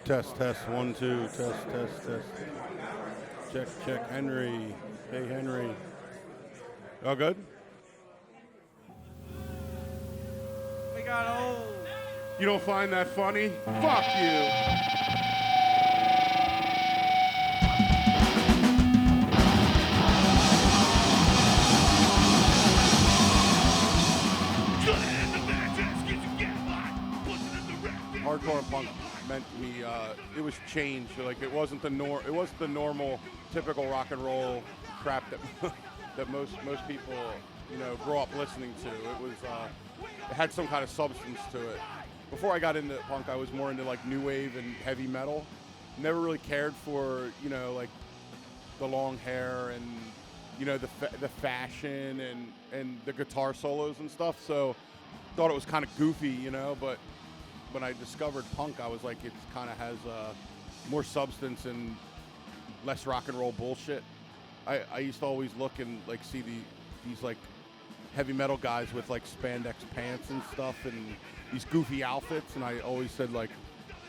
Test, test, 1, 2, test, test, test. Check, check, Henry. Hey, Henry. All good? We got old. You don't find that funny? Fuck you. Hardcore and punk meant to me. It was change. Like it wasn't the normal, typical rock and roll crap that that most people grow up listening to. It was it had some kind of substance to it. Before I got into punk, I was more into like new wave and heavy metal. Never really cared for like the long hair and the fashion and the guitar solos and stuff. So thought it was kind of goofy, but when I discovered punk, I was like, it kind of has more substance and less rock and roll bullshit. I used to always look and like see these like heavy metal guys with like spandex pants and stuff and these goofy outfits, and I always said like,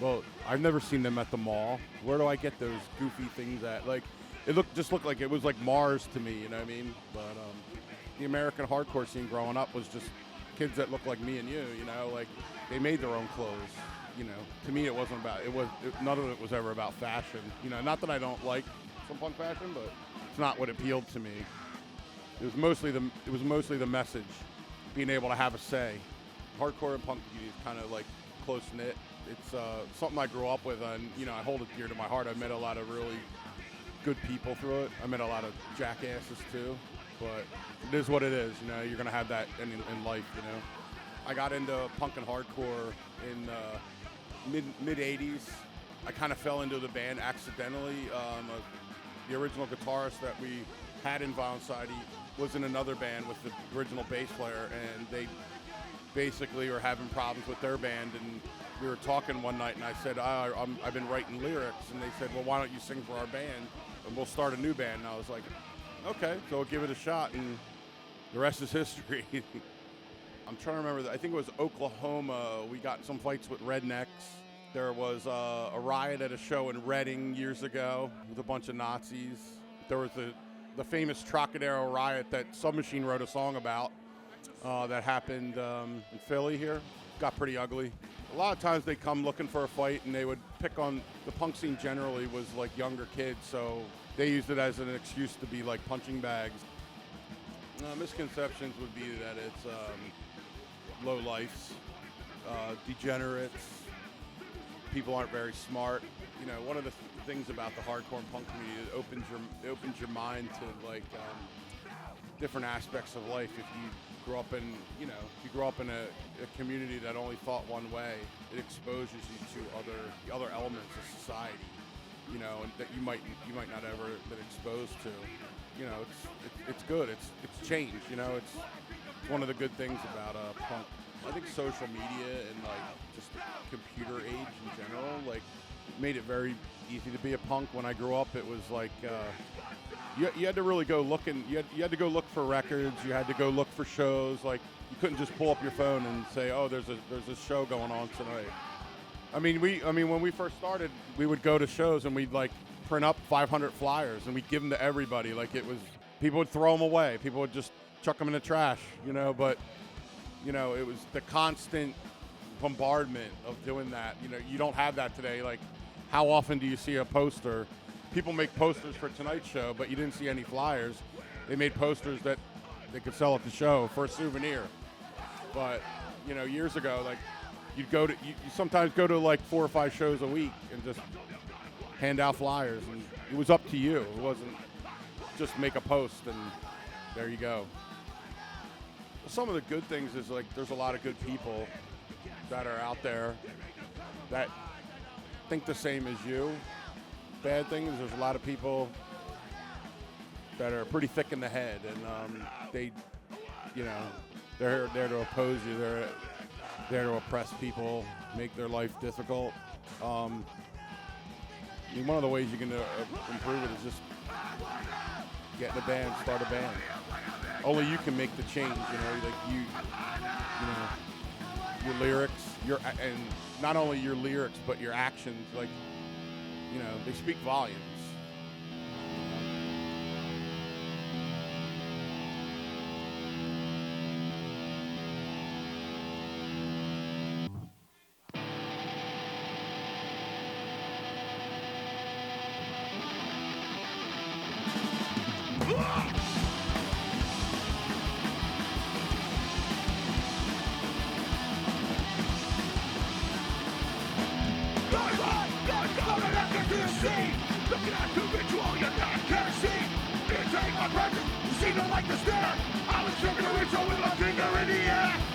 well, I've never seen them at the mall. Where do I get those goofy things at? Like, it looked like it was like Mars to me, you know what I mean? But the American hardcore scene growing up was just kids that looked like me and you, like they made their own clothes. To me it wasn't about none of it was ever about fashion. Not that I don't like some punk fashion, but it's not what appealed to me. It was mostly the message, being able to have a say. Hardcore and punk is kind of like close knit. It's something I grew up with, and I hold it dear to my heart. I met a lot of really good people through it. I met a lot of jackasses too, but it is what it is. You're gonna have that in life. I got into punk and hardcore in mid '80s. I kind of fell into the band accidentally. The original guitarist that we had in Violent Society was in another band with the original bass player, and they basically were having problems with their band. And we were talking one night, and I said, I've been writing lyrics. And they said, well, why don't you sing for our band, and we'll start a new band. And I was like, okay, so I'll give it a shot, and the rest is history. I'm trying to remember. I think it was Oklahoma. We got in some fights with rednecks. There was a riot at a show in Reading years ago with a bunch of Nazis. There was the famous Trocadero riot that Submachine wrote a song about that happened in Philly here. Got pretty ugly. A lot of times they come looking for a fight, and they would pick on the punk scene. Generally was like younger kids, so they used it as an excuse to be like punching bags. Misconceptions would be that it's low lifes, degenerates, people aren't very smart. One of the things about the hardcore and punk community, it opens your mind to like different aspects of life. If you grow up in a community that only thought one way, it exposes you to other elements of society, and that you might not ever been exposed to. It's good. It's change. It's one of the good things about punk. I think social media and like just computer age in general made it very easy to be a punk. When I grew up, it was like you had to really go looking. You had to go look for records. You had to go look for shows. Like you couldn't just pull up your phone and say, "Oh, there's a show going on tonight." I mean, when we first started, we would go to shows and we'd like print up 500 flyers and we'd give them to everybody. Like it was, people would throw them away. People would just chuck them in the trash, But it was the constant bombardment of doing that. You don't have that today. Like, how often do you see a poster? People make posters for tonight's show, but you didn't see any flyers. They made posters that they could sell at the show for a souvenir. But years ago, like you sometimes go to like 4 or 5 shows a week and just hand out flyers, and it was up to you. It wasn't just make a post and there you go. Some of the good things is like there's a lot of good people that are out there that think the same as you. Bad things, there's a lot of people that are pretty thick in the head, and they're there to oppose you. They're there to oppress people, make their life difficult. I mean, one of the ways you can improve it is just get in a band, start a band. Only you can make the change, like your lyrics, and not only your lyrics but your actions, like, you know, they speak volumes. Looking at the ritual, you're not kerosene. You take my presence, you seem to like to stare. I was drinking a ritual with my finger in the air.